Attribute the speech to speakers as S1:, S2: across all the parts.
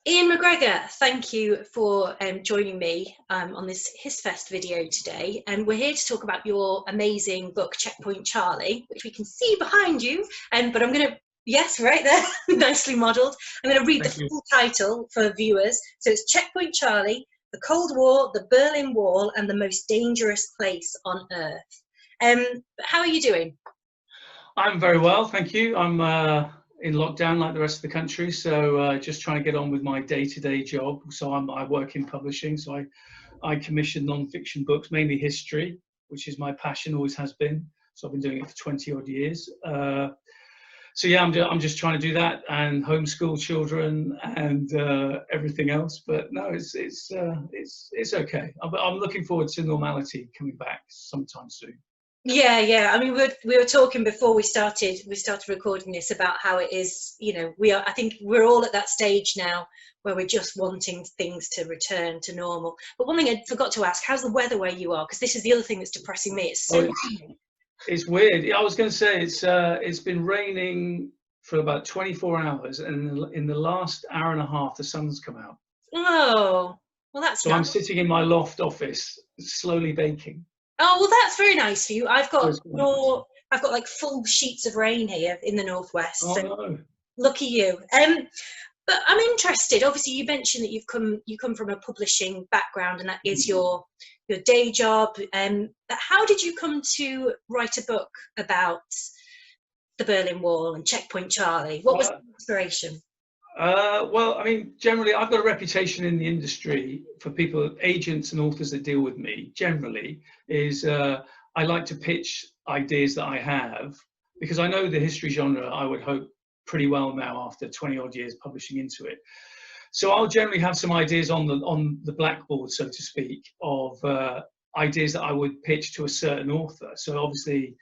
S1: Iain McGregor, thank you for joining me on this HisFest video today. And we're here to talk about your amazing book, Checkpoint Charlie, which we can see behind you. But I'm going to, yes, right there, nicely modelled. I'm going to read the full title for viewers. So it's Checkpoint Charlie, the Cold War, the Berlin Wall, and the most dangerous place on Earth. How are you doing?
S2: I'm very well, thank you. I'm in lockdown like the rest of the country, so just trying to get on with my day-to-day job. So I work in publishing, so I commission non-fiction books, mainly history, which is my passion, always has been. So I've been doing it for 20 odd years. So yeah, I'm just trying to do that and homeschool children and everything else. But no, it's okay. I'm looking forward to normality coming back sometime soon.
S1: Yeah. I mean, we were talking before we started recording this about how it is. You know, I think we're all at that stage now where we're just wanting things to return to normal. But one thing I forgot to ask: how's the weather where you are? Because this is the other thing that's depressing me. It's so raining.
S2: It's weird. I was going to say it's been raining for about 24 hours, and in the last hour and a half, the sun's come out.
S1: Oh, well, that's
S2: so
S1: nice.
S2: I'm sitting in my loft office, slowly baking.
S1: Oh, well, that's very nice for you. I've got like full sheets of rain here in the northwest.
S2: Oh,
S1: so
S2: no.
S1: Lucky you. But I'm interested. Obviously, you mentioned that you come from a publishing background, and that is your day job. How did you come to write a book about the Berlin Wall and Checkpoint Charlie? What was the inspiration?
S2: Well, I mean, generally, I've got a reputation in the industry for people, agents and authors that deal with me, generally, is I like to pitch ideas that I have, because I know the history genre, I would hope, pretty well now after 20 odd years publishing into it. So I'll generally have some ideas on the blackboard, so to speak, of ideas that I would pitch to a certain author. So obviously,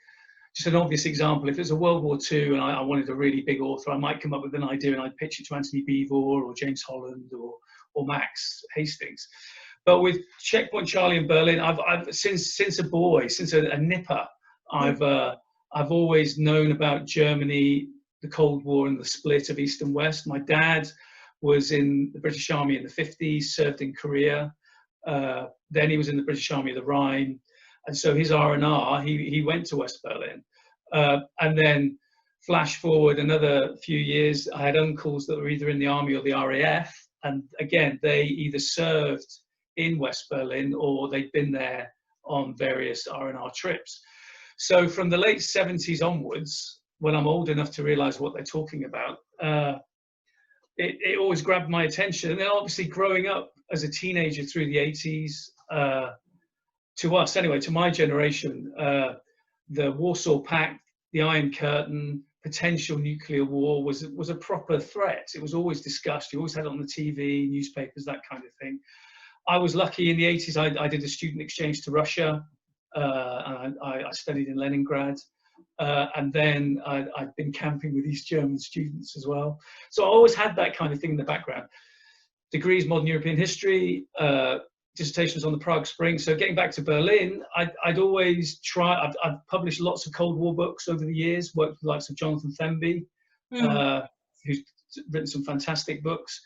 S2: just an obvious example, if it's a World War II and I wanted a really big author, I might come up with an idea and I'd pitch it to Anthony Beevor or James Holland or Max Hastings. But with Checkpoint Charlie in Berlin, I've since a boy, since a nipper, I've always known about Germany, the Cold War and the split of East and West. My dad was in the British Army in the 50s, served in Korea. Then he was in the British Army of the Rhine. And so his R&R, he went to West Berlin. And then flash forward another few years, I had uncles that were either in the army or the RAF. And again, they either served in West Berlin or they'd been there on various R&R trips. So from the late 70s onwards, when I'm old enough to realize what they're talking about, it always grabbed my attention. And then obviously growing up as a teenager through the 80s, to us anyway, to my generation, the Warsaw Pact, the Iron Curtain, potential nuclear war was a proper threat. It was always discussed. You always had it on the TV, newspapers, that kind of thing. I was lucky in the 80s. I did a student exchange to Russia. And I studied in Leningrad. And then I'd been camping with East German students as well. So I always had that kind of thing in the background. Degrees, modern European history, dissertations on the Prague Spring. So getting back to Berlin, I'd always try, I've published lots of Cold War books over the years, worked with the likes of Jonathan Themby, who's written some fantastic books.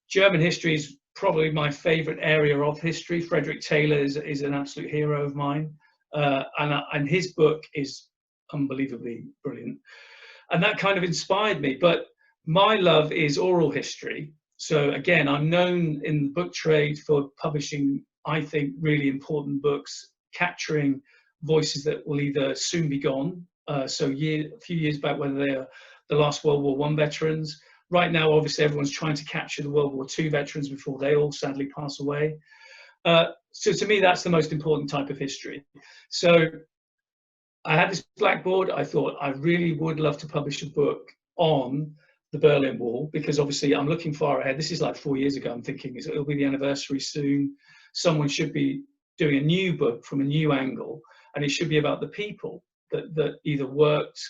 S2: German history is probably my favorite area of history. Frederick Taylor is an absolute hero of mine. And his book is unbelievably brilliant. And that kind of inspired me. But my love is oral history. So again, I'm known in the book trade for publishing, I think, really important books, capturing voices that will either soon be gone. So a few years back, whether they are the last World War I veterans. Right now, obviously, everyone's trying to capture the World War II veterans before they all sadly pass away. So to me, that's the most important type of history. So I had this blackboard. I thought I really would love to publish a book on the Berlin Wall, because obviously I'm looking far ahead. This is like 4 years ago. I'm thinking it'll be the anniversary soon. Someone should be doing a new book from a new angle, and it should be about the people that either worked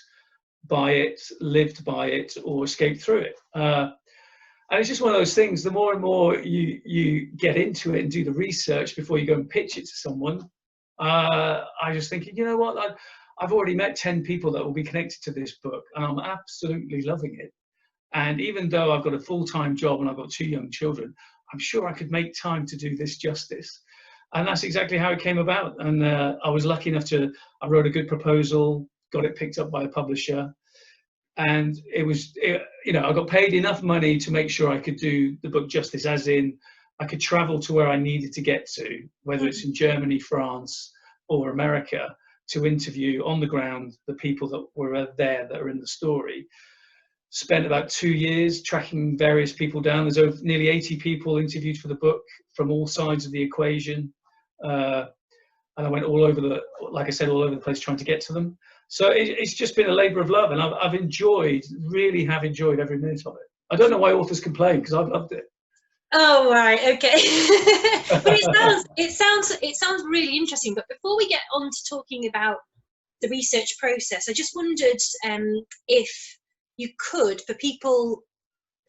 S2: by it, lived by it, or escaped through it. And it's just one of those things, the more and more you get into it and do the research before you go and pitch it to someone, I just thinking, you know what, I've already met 10 people that will be connected to this book, and I'm absolutely loving it. And even though I've got a full-time job and I've got 2 young children, I'm sure I could make time to do this justice. And that's exactly how it came about. And I was lucky enough I wrote a good proposal, got it picked up by a publisher. And I got paid enough money to make sure I could do the book justice, as in I could travel to where I needed to get to, whether it's in Germany, France, or America, to interview on the ground the people that were there that are in the story. Spent about 2 years tracking various people down. There's over nearly 80 people interviewed for the book from all sides of the equation. And I went all over all over the place trying to get to them. So it's just been a labour of love, and I've really have enjoyed every minute of it. I don't know why authors complain, because I've loved it.
S1: Oh, right, okay. But it sounds really interesting. But before we get on to talking about the research process, I just wondered if you could, for people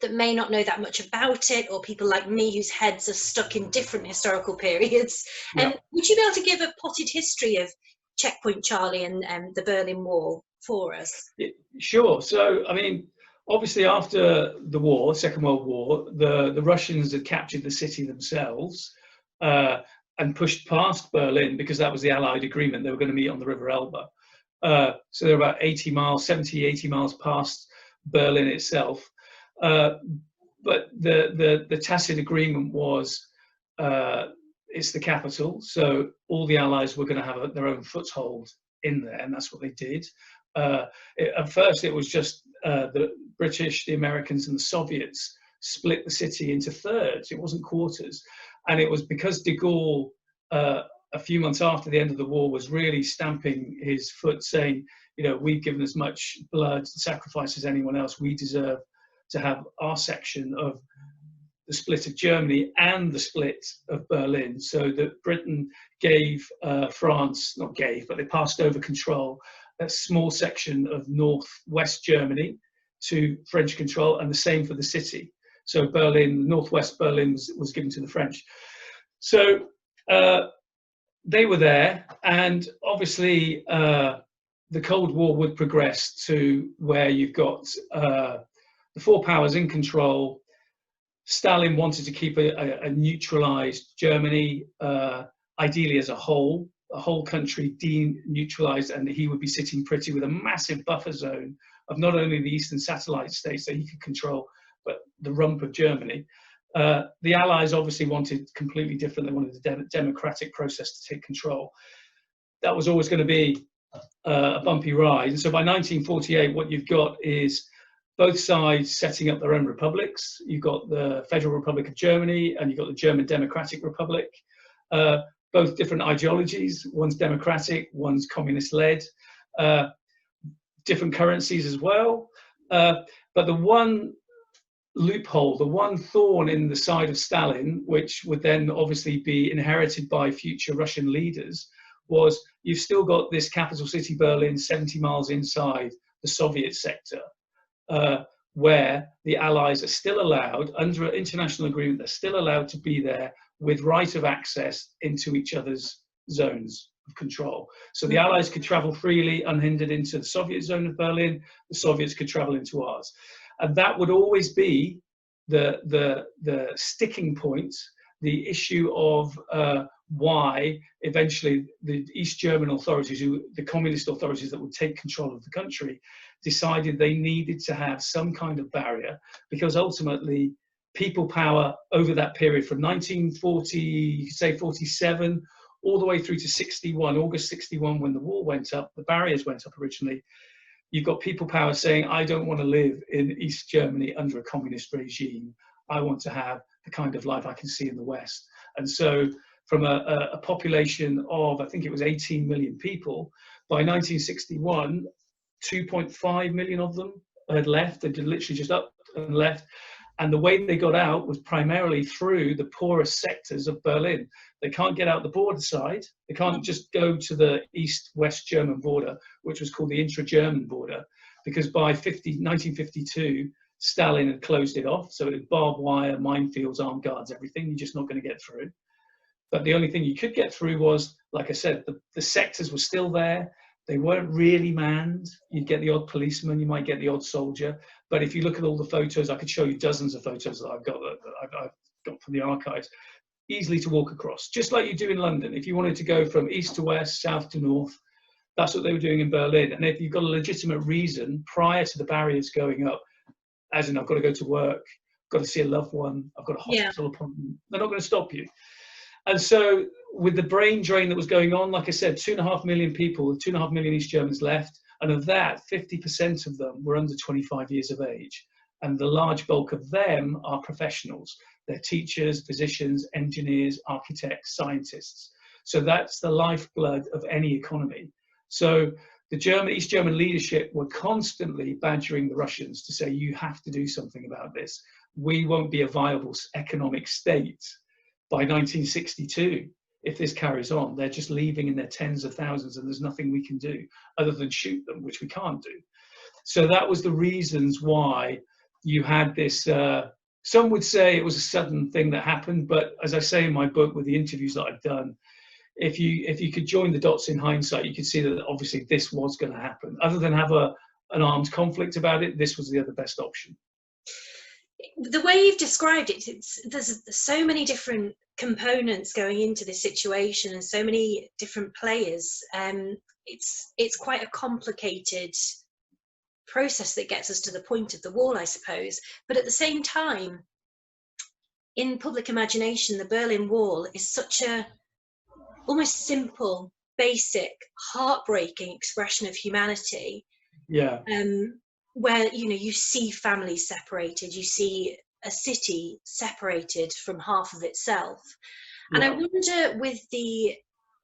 S1: that may not know that much about it, or people like me whose heads are stuck in different historical periods, would you be able to give a potted history of Checkpoint Charlie and the Berlin Wall for us?
S2: Yeah, sure. So, I mean, obviously after the war, Second World War, the Russians had captured the city themselves and pushed past Berlin, because that was the Allied agreement. They were going to meet on the River Elbe. So they're about 80 miles past Berlin itself. But the tacit agreement was it's the capital, so all the Allies were going to have their own foothold in there, and that's what they did. At first, it was just the British, the Americans, and the Soviets split the city into thirds. It wasn't quarters, and it was because de Gaulle, a few months after the end of the war, was really stamping his foot, saying, we've given as much blood and sacrifice as anyone else. We deserve to have our section of the split of Germany and the split of Berlin. So that Britain gave France, not gave, but they passed over control, a small section of northwest Germany to French control, and the same for the city. So Berlin, northwest Berlin was given to the French. So they were there, and obviously the Cold War would progress to where you've got the four powers in control. Stalin wanted to keep a neutralized Germany, ideally as a whole country deneutralized, and he would be sitting pretty with a massive buffer zone of not only the eastern satellite states that he could control, but the rump of Germany. The Allies obviously wanted completely different. They wanted a democratic process to take control. That was always going to be a bumpy ride. And so by 1948, what you've got is both sides setting up their own republics. You've got the Federal Republic of Germany, and you've got the German Democratic Republic. Both different ideologies. One's democratic, one's communist-led. Different currencies as well. But the one loophole, the one thorn in the side of Stalin, which would then obviously be inherited by future Russian leaders, was you've still got this capital city, Berlin, 70 miles inside the Soviet sector, where the Allies are still allowed, under an international agreement, they're still allowed to be there with right of access into each other's zones of control. So the Allies could travel freely, unhindered, into the Soviet zone of Berlin. The Soviets could travel into ours. And that would always be the sticking point, the issue of why eventually the East German authorities, the communist authorities that would take control of the country, decided they needed to have some kind of barrier, because ultimately people power over that period from 1940, you could say 47, all the way through to 61, August 61, when the wall went up, the barriers went up originally. You've got people power saying, I don't want to live in East Germany under a communist regime. I want to have the kind of life I can see in the West. And so from a population of, I think it was 18 million people, by 1961, 2.5 million of them had left. They'd literally just up and left. And the way they got out was primarily through the poorest sectors of Berlin. They can't get out the border side. They can't just go to the East-West German border, which was called the intra-German border, because by 1952, Stalin had closed it off. So it was barbed wire, minefields, armed guards, everything. You're just not going to get through. But the only thing you could get through was, like I said, the sectors were still there. They weren't really manned. You'd get the odd policeman, you might get the odd soldier. But if you look at all the photos, I could show you dozens of photos that I've got from the archives, easily to walk across, just like you do in London. If you wanted to go from east to west, south to north, that's what they were doing in Berlin. And if you've got a legitimate reason prior to the barriers going up, as in I've got to go to work, I've got to see a loved one, I've got a hospital appointment, they're not going to stop you. And so with the brain drain that was going on, like I said, 2.5 million people, 2.5 million East Germans left. And of that, 50% of them were under 25 years of age. And the large bulk of them are professionals. They're teachers, physicians, engineers, architects, scientists. So that's the lifeblood of any economy. So the East German leadership were constantly badgering the Russians to say, you have to do something about this. We won't be a viable economic state by 1962 if this carries on. They're just leaving in their tens of thousands, and there's nothing we can do other than shoot them, which we can't do. So that was the reasons why you had this, some would say it was a sudden thing that happened, but as I say in my book with the interviews that I've done, if you could join the dots in hindsight, you could see that obviously this was going to happen. Other than have an armed conflict about it, this was the other best option.
S1: The way you've described it, there's so many different components going into this situation and so many different players. It's quite a complicated process that gets us to the point of the wall, I suppose. But at the same time, in public imagination, the Berlin Wall is such a almost simple, basic, heartbreaking expression of humanity.
S2: Yeah.
S1: Where, you know, you see families separated, you see a city separated from half of itself. And I wonder, with the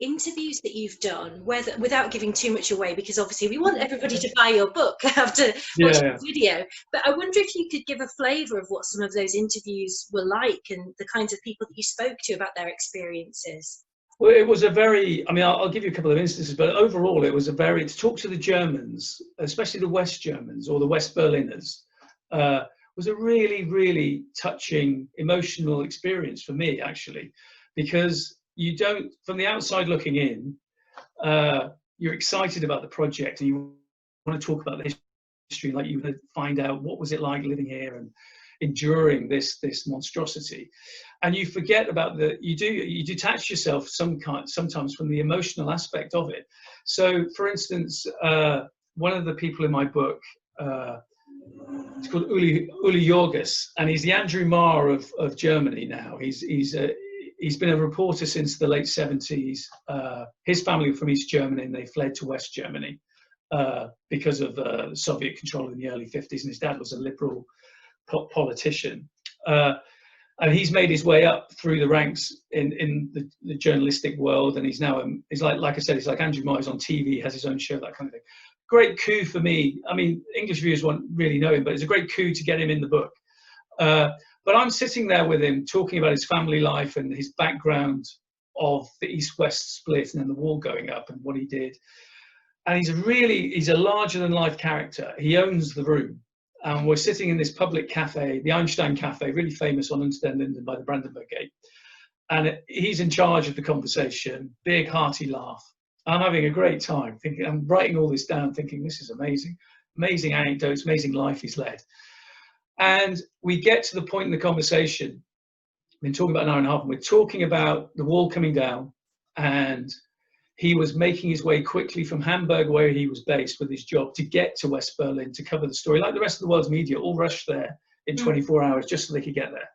S1: interviews that you've done, whether, without giving too much away, because obviously we want everybody to buy your book after watching the video, but I wonder if you could give a flavour of what some of those interviews were like and the kinds of people that you spoke to about their experiences.
S2: Well, it was a very, I mean, I'll give you a couple of instances, but overall it was a very, to talk to the Germans, especially the West Germans or the West Berliners, was a really, really touching, emotional experience for me, actually, because you don't, from the outside looking in, you're excited about the project and you want to talk about the history, like you want to find out what was it like living here and enduring this monstrosity, and you forget about you detach yourself sometimes from the emotional aspect of it. So, for instance, one of the people in my book, it's called Uli Jorges, and he's the Andrew Marr of Germany now. He's been a reporter since the late 70s. His family were from East Germany and they fled to West Germany because of Soviet control in the early 50s, and his dad was a liberal politician, and he's made his way up through the ranks in the journalistic world, and he's now he's like I said, he's like Andrew Marr. He's on TV, has his own show, that kind of thing. Great coup for me. I mean, English viewers won't really know him, but it's a great coup to get him in the book. But I'm sitting there with him talking about his family life and his background of the East-West split and then the wall going up and what he did. And he's a larger than life character. He owns the room. And we're sitting in this public cafe, the Einstein Cafe, really famous on Unsterlinden by the Brandenburg Gate. And he's in charge of the conversation, big hearty laugh. I'm having a great time, thinking, I'm writing all this down, thinking this is amazing, amazing anecdotes, amazing life he's led. And we get to the point in the conversation, we've been talking about an hour and a half, and we're talking about the wall coming down, and he was making his way quickly from Hamburg, where he was based with his job, to get to West Berlin to cover the story. Like the rest of the world's media, all rushed there in 24 hours just so they could get there.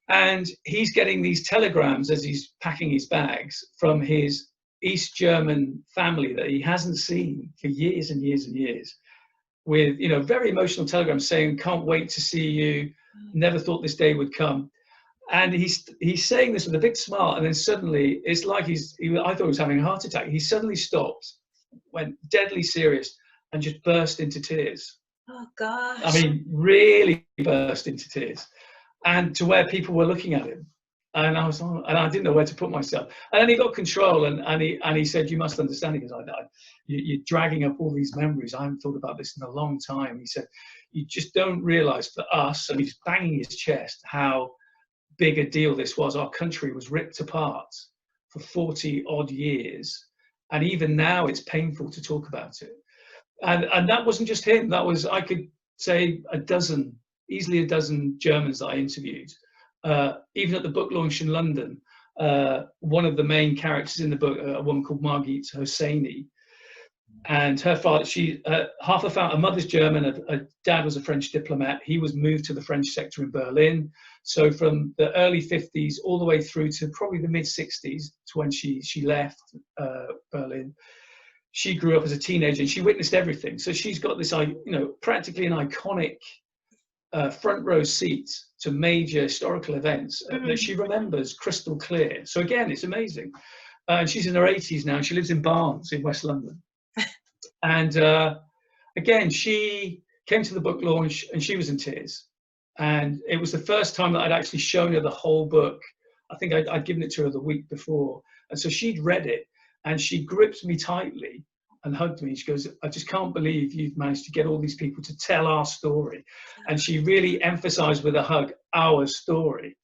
S2: And he's getting these telegrams as he's packing his bags from his East German family that he hasn't seen for years and years and years, with, you know, very emotional telegrams saying, can't wait to see you, never thought this day would come. And he's saying this with a big smile, and then suddenly it's like I thought he was having a heart attack. He suddenly stopped, went deadly serious, and just burst into tears.
S1: Oh gosh!
S2: I mean, really burst into tears, and to where people were looking at him, and I was, and I didn't know where to put myself. And then he got control, and he said, "You must understand," because you're dragging up all these memories. I haven't thought about this in a long time. He said, "You just don't realise for us," and he's banging his chest, how big a deal this was. Our country was ripped apart for 40 odd years, And even now, it's painful to talk about it. And that wasn't just him. That was, I could say, easily a dozen Germans that I interviewed. Even at the book launch in London, one of the main characters in the book, a woman called Margit Hosseini, and her father, half her mother's German, her dad was a French diplomat. He was moved to the French sector in Berlin. So from the early 50s all the way through to probably the mid 60s to when she left Berlin, she grew up as a teenager and she witnessed everything. So she's got this, practically an iconic front row seat to major historical events that she remembers crystal clear. So again, it's amazing. And she's in her 80s now, and she lives in Barnes in West London. And again, she came to the book launch and she was in tears. And it was the first time that I'd actually shown her the whole book. I think I'd given it to her the week before. And so she'd read it and she gripped me tightly and hugged me. She goes, I just can't believe you've managed to get all these people to tell our story. And she really emphasized with a hug, our story.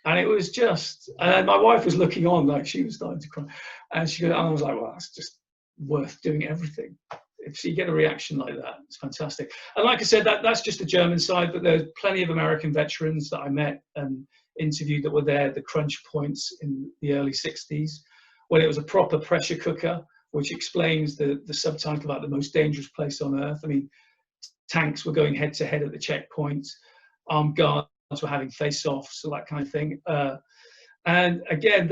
S2: And it was just, and my wife was looking on like she was starting to cry. And I was like, well, that's just worth doing everything. If you get a reaction like that, it's fantastic. And like I said, that's just the German side, but there's plenty of American veterans that I met and interviewed that were there at the crunch points in the early 60s, when it was a proper pressure cooker, which explains the subtitle about the most dangerous place on earth. I mean, tanks were going head to head at the checkpoints, armed guards were having face-offs, so that kind of thing. And again,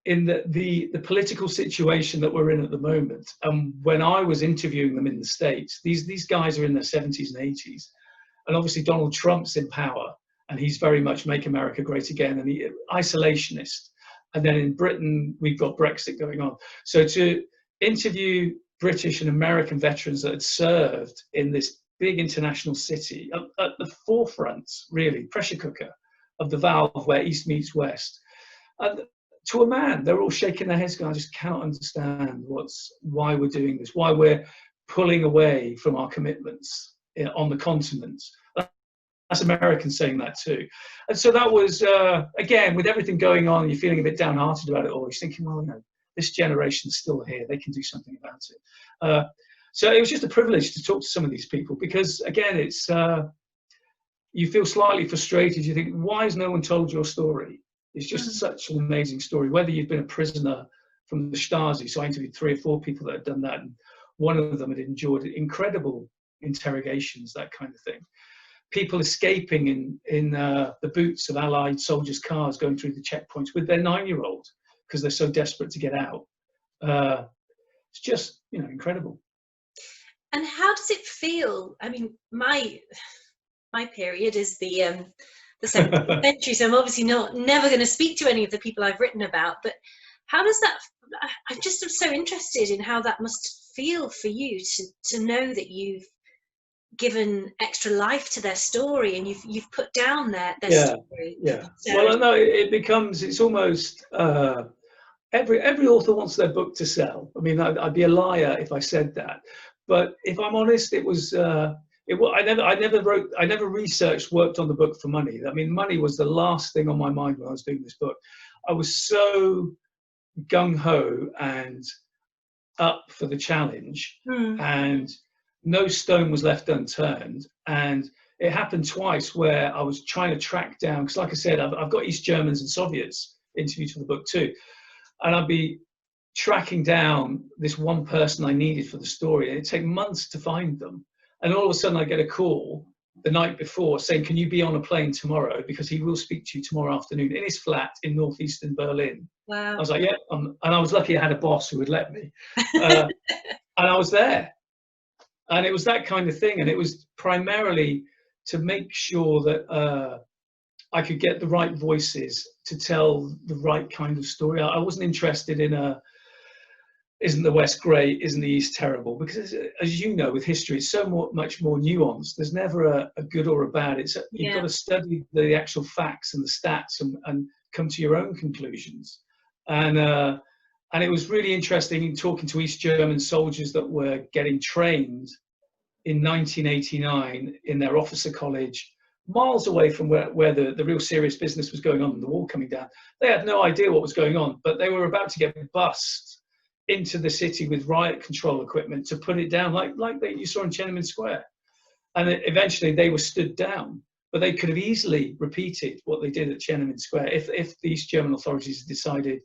S2: in the political situation that we're in at the moment, and when I was interviewing them in the States, these guys are in their 70s and 80s, and obviously Donald Trump's in power, and he's very much make America great again, and isolationist. And then in Britain, we've got Brexit going on. So to interview British and American veterans that had served in this big international city, at the forefront, really, pressure cooker of the valve where East meets West, and to a man, they're all shaking their heads going, I just cannot understand why we're doing this, why we're pulling away from our commitments on the continent. That's Americans saying that too. And so that was, again, with everything going on, you're feeling a bit downhearted about it all. You're thinking, well, this generation's still here. They can do something about it. So it was just a privilege to talk to some of these people because, again, it's you feel slightly frustrated. You think, why has no one told your story? It's just such an amazing story. Whether you've been a prisoner from the Stasi, so I interviewed 3 or 4 people that had done that, and one of them had endured incredible interrogations, that kind of thing. People escaping in the boots of Allied soldiers' cars going through the checkpoints with their 9-year-old because they're so desperate to get out. It's just, incredible.
S1: And how does it feel? I mean, my period is the 17th century, so I'm obviously never going to speak to any of the people I've written about, but how does that, I'm just so interested in how that must feel for you to know that you've given extra life to their story and you've put down their story.
S2: Yeah.
S1: So,
S2: well, no, it's almost, every author wants their book to sell. I mean, I'd be a liar if I said that. But if I'm honest, it was, I never researched, worked on the book for money. I mean, money was the last thing on my mind when I was doing this book. I was so gung-ho and up for the challenge, and no stone was left unturned. And it happened twice where I was trying to track down, because like I said, I've got East Germans and Soviets interviewed for the book too. And I'd be tracking down this one person I needed for the story, and it'd take months to find them. And all of a sudden I get a call the night before saying, can you be on a plane tomorrow? Because he will speak to you tomorrow afternoon in his flat in northeastern Berlin.
S1: wow.
S2: I was like, yeah. And I was lucky I had a boss who would let me. And I was there. And it was that kind of thing. And it was primarily to make sure that I could get the right voices to tell the right kind of story. I wasn't interested in isn't the West great, isn't the East terrible? Because as you know, with history, it's so much more nuanced. There's never a good or a bad. You've got to study the actual facts and the stats and come to your own conclusions. And it was really interesting in talking to East German soldiers that were getting trained in 1989 in their officer college, miles away from where the real serious business was going on, the wall coming down. They had no idea what was going on, but they were about to get bussed into the city with riot control equipment to put it down, like you saw in Tiananmen Square. And eventually they were stood down, but they could have easily repeated what they did at Tiananmen Square if the East German authorities decided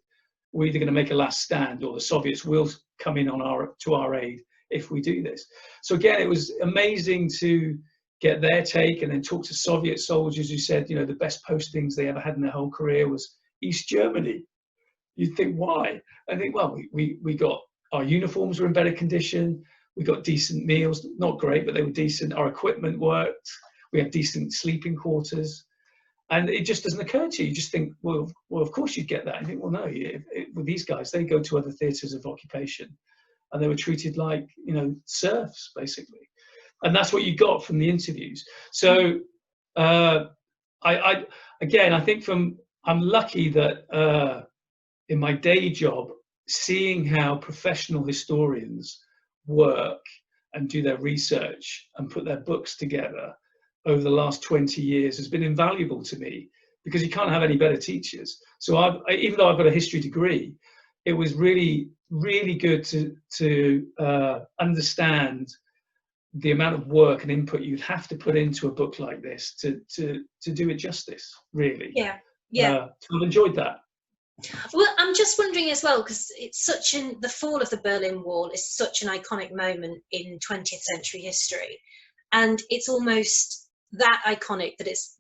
S2: we're either going to make a last stand or the Soviets will come in to our aid if we do this. So again, it was amazing to get their take and then talk to Soviet soldiers who said, you know, the best postings they ever had in their whole career was East Germany. You'd think, why? I think, well, we got, our uniforms were in better condition, we got decent meals, not great, but they were decent, our equipment worked, we had decent sleeping quarters. And it just doesn't occur to you. You just think, well, of course you'd get that. I think, well, no, with these guys, they go to other theatres of occupation and they were treated like, you know, serfs, basically. And that's what you got from the interviews. So I think I'm lucky that in my day job, seeing how professional historians work and do their research and put their books together over the last 20 years has been invaluable to me, because you can't have any better teachers. So even though I've got a history degree, it was really, really good to understand the amount of work and input you'd have to put into a book like this to do it justice, really.
S1: Yeah.
S2: So I've enjoyed that.
S1: Well, I'm just wondering as well, because it's the fall of the Berlin Wall is such an iconic moment in 20th century history, and it's almost that iconic that it's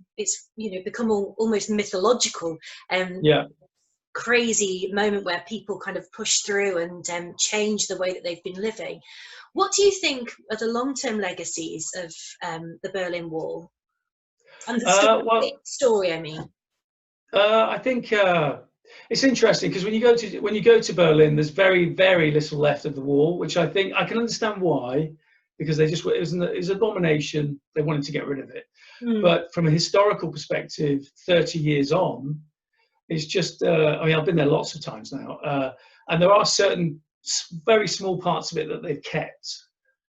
S1: you know, become almost mythological. Crazy moment where people kind of push through and change the way that they've been living. What do you think are the long-term legacies of the Berlin Wall and the story? I mean,
S2: I think it's interesting because when you go to Berlin, there's very, very little left of the wall, which I think I can understand why, because it was an abomination. They wanted to get rid of it. But from a historical perspective, 30 years on, it's just, I mean, I've been there lots of times now, and there are certain very small parts of it that they've kept.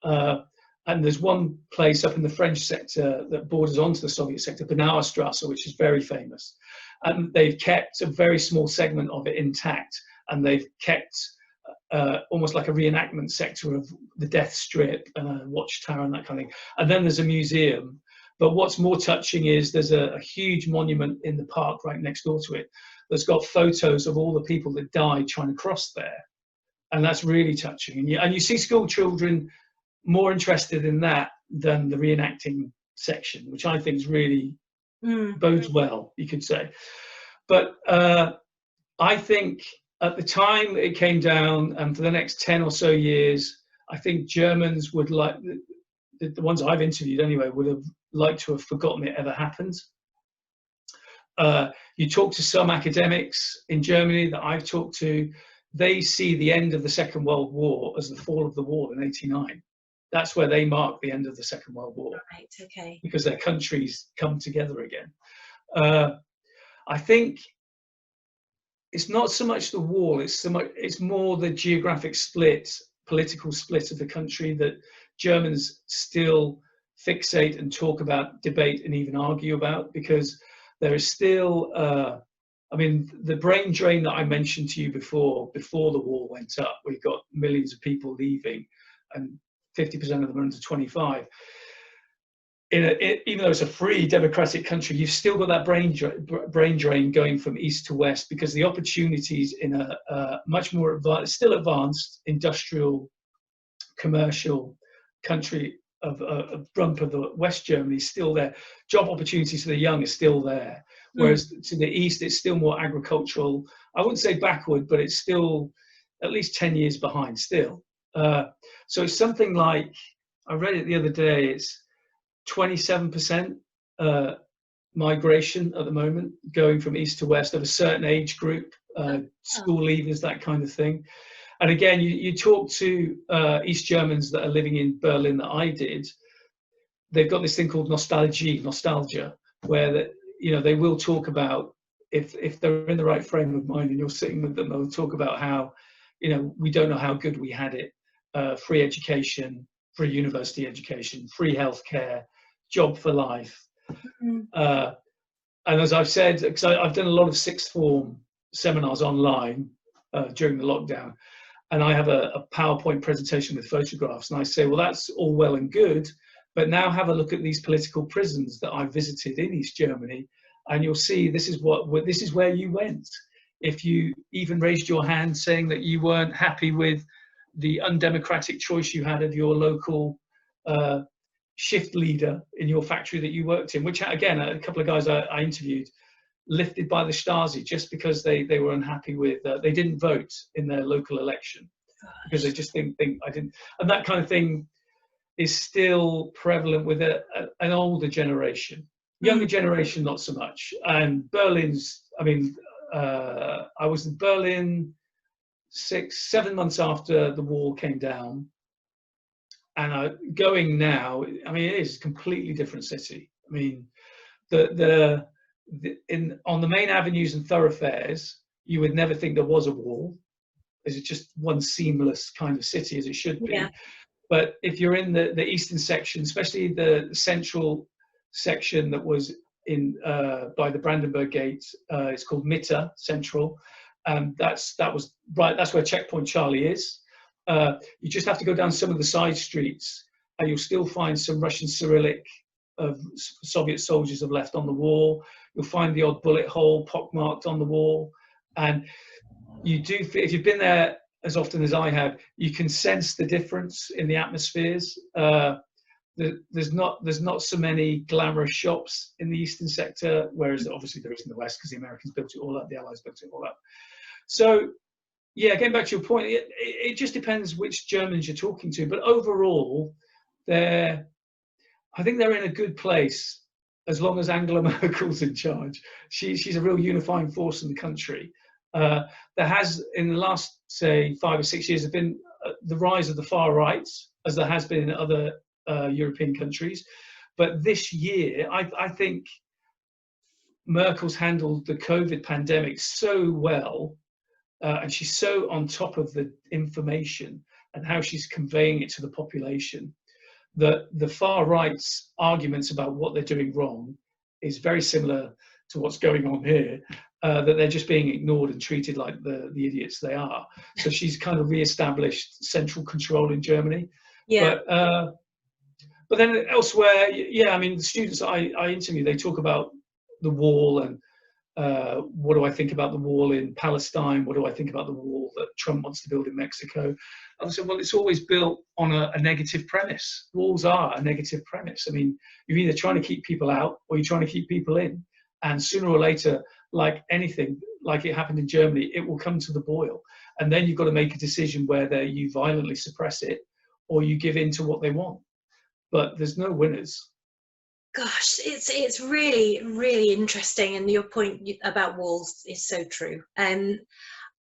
S2: And there's one place up in the French sector that borders onto the Soviet sector, Strasse, which is very famous. And they've kept a very small segment of it intact, and they've kept almost like a reenactment sector of the Death Strip and a watchtower and that kind of thing. And then there's a museum. But what's more touching is there's a huge monument in the park right next door to it that's got photos of all the people that died trying to cross there. And that's really touching. And you see school children more interested in that than the reenacting section, which I think is really bodes well, you could say. But I think at the time it came down, and for the next 10 or so years, I think Germans would like, the ones I've interviewed anyway, would have liked to have forgotten it ever happened. You talk to some academics in Germany that I've talked to, they see the end of the Second World War as the fall of the wall in '89. That's where they mark the end of the Second World War.
S1: Right, okay. Because
S2: their countries come together again. I think it's not so much the wall, it's more the geographic split, political split of the country that Germans still fixate and talk about, debate and even argue about, because there is still, I mean, the brain drain that I mentioned to you before the wall went up, we've got millions of people leaving and 50% of them are under 25. Even though it's a free democratic country, you've still got that brain drain going from east to west, because the opportunities in a much more still advanced industrial, commercial country of rump of the West Germany is still there. Job opportunities for the young are still there. Whereas to the east, it's still more agricultural. I wouldn't say backward, but it's still at least 10 years behind still. So it's something like, I read it the other day, it's 27% migration at the moment, going from east to west of a certain age group, school leavers, that kind of thing. And again, you talk to East Germans that are living in Berlin that I did, they've got this thing called nostalgia, where they will talk about, if they're in the right frame of mind and you're sitting with them, they'll talk about how, we don't know how good we had it. Free education, free university education, free healthcare, job for life. And as I've said, because I've done a lot of sixth form seminars online during the lockdown, and I have a PowerPoint presentation with photographs, and I say, well, that's all well and good, but now have a look at these political prisons that I visited in East Germany, and you'll see this is where you went. If you even raised your hand saying that you weren't happy with the undemocratic choice you had of your local shift leader in your factory that you worked in, which again, a couple of guys I interviewed, lifted by the Stasi just because they were unhappy with, they didn't vote in their local election because they just think I didn't. And that kind of thing is still prevalent with an older generation. Younger generation, not so much. And Berlin's, I mean, I was in Berlin 7 months after the wall came down. And going now, I mean, it is a completely different city. I mean, on the main avenues and thoroughfares, you would never think there was a wall. It's just one seamless kind of city, as it should be. Yeah. But if you're in the eastern section, especially the central section that was in by the Brandenburg Gate, it's called Mitte Central. That's where Checkpoint Charlie is. You just have to go down some of the side streets, and you'll still find some Russian Cyrillic of Soviet soldiers have left on the wall. You'll find the odd bullet hole pockmarked on the wall, and you do. If you've been there as often as I have, you can sense the difference in the atmospheres. There's not so many glamorous shops in the eastern sector, whereas obviously there is in the west because the Americans built it all up, the Allies built it all up. So, yeah, getting back to your point, it just depends which Germans you're talking to. But overall, I think they're in a good place as long as Angela Merkel's in charge. She's a real unifying force in the country. There has, in the last, say, 5 or 6 years, been the rise of the far right, as there has been in other European countries. But this year, I think Merkel's handled the COVID pandemic so well, and she's so on top of the information and how she's conveying it to the population, that the far right's arguments about what they're doing wrong is very similar to what's going on here, that they're just being ignored and treated like the idiots they are. So she's kind of re-established central control in Germany. Yeah. But then elsewhere, yeah, I mean, the students I interview, they talk about the wall and what do I think about the wall in Palestine? What do I think about the wall that Trump wants to build in Mexico? And I said, well, it's always built on a negative premise. Walls are a negative premise. I mean, you're either trying to keep people out or you're trying to keep people in. And sooner or later, like anything, like it happened in Germany, it will come to the boil. And then you've got to make a decision whether you violently suppress it or you give in to what they want. But there's no winners.
S1: Gosh, it's really, really interesting, and your point about walls is so true.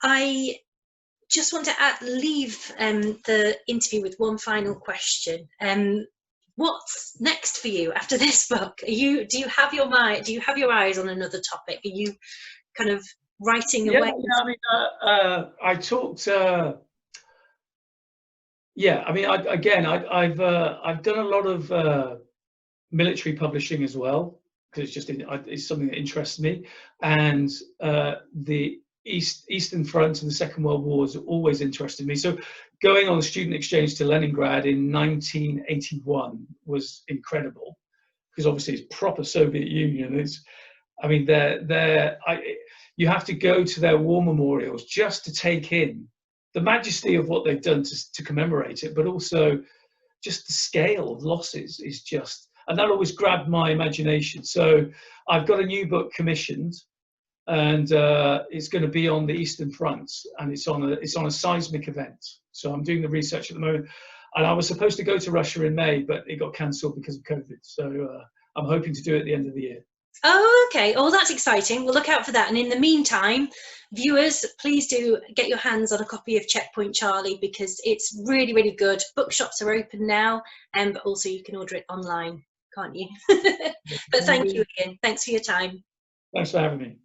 S1: I just want to leave the interview with one final question. What's next for you after this book? Do you have your mind? Do you have your eyes on another topic? Are you kind of writing away?
S2: Yeah, I mean, I talked. Yeah, I mean, I've done a lot of military publishing as well, because it's something that interests me, and the Eastern Front and the Second World War has always interested me. So going on a student exchange to Leningrad in 1981 was incredible, because obviously it's proper Soviet Union. You have to go to their war memorials just to take in the majesty of what they've done to commemorate it, but also just the scale of losses is just. And that always grabbed my imagination. So I've got a new book commissioned, and it's going to be on the Eastern Front, and it's on a seismic event. So I'm doing the research at the moment, and I was supposed to go to Russia in May, but it got cancelled because of COVID. So I'm hoping to do it at the end of the year.
S1: Oh, okay. Oh, that's exciting. We'll look out for that. And in the meantime, viewers, please do get your hands on a copy of Checkpoint Charlie, because it's really, really good. Bookshops are open now, but also you can order it online, can't you? But thank you, Iain. Thanks for your time.
S2: Thanks for having me.